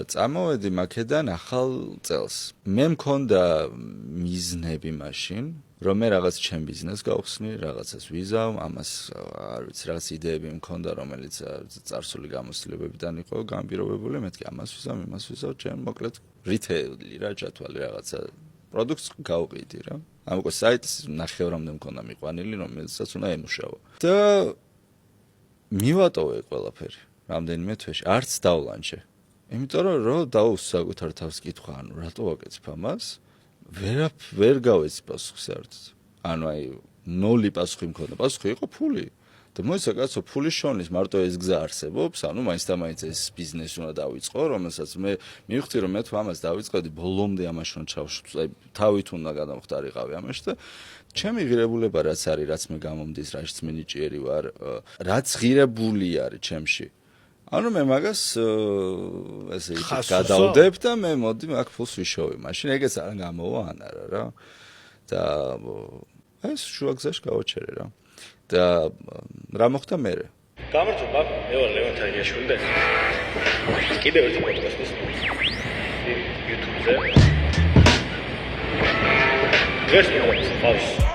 წამოვედი მაქედან ახალ წელს. მე მქონდა მიზნები მაშინ, რომ მე რაღაც ჩემ ბიზნესს გავხსნი, რაღაცას ვიზავ, ამას არ ვიცი, რაღაც იდეები მქონდა, რომელიც წარსული გამოცდილებებიდან იყო განპირობებული, მეთქი ამას ვიზავ, იმას ვიზავ, ჩემ მოკლედ რითეილი რა ჩათვალე რაღაცა პროდუქტს გავყიდი რა. ამ უკვე საიტს ნახევრამდე მქონდა მიყვანილი, რომელსაც უნდა ემუშაო. და მივატოვე ყველაფერი, რამდენიმე თვეში, არც დავლანჩე. იმიტომ რომ დაუსაკუთარ თავს კითხვა, ანუ რატო ვაკეთებ ამას? ვერ გავეცი პასუხს საერთოდ. ანუ აი 0 პასუხი მქონდა, პასუხი იყო ფული. და მოიცა კაცო, ფულის შონის მარტო ეს გზა არსებობს, ანუ მაინც და მაინც ეს ბიზნესი უნდა დავიწყო, რომელსაც მე მივხვდი რომ მე თუ ამას დავიწყებდი, ბოლომდე ამაში უნდა ჩავშუცო, აი თავით უნდა გადამხდარიყავი ამაში და ჩემი ღირებულება რაც არის, რაც მე გამომდის, რაშიც მე ნიჭიერი ვარ, რაც ღირებული არის ჩემში. ანუ მე მაგას ესე იგი გადავდებ და მე მოდი მაგ ფულს ვიშოვე. მაშინ ეგეც არ გამოვა ან არა რა. და ეს შუა გზაში გავაჩერე რა. და რა მოხდა მერე? გამარჯობა, მე ვარ ლევან თაღიაშვილი და კიდევ ერთი პოდკასტის YouTube-ზე. დღეს მოგვიყვანს.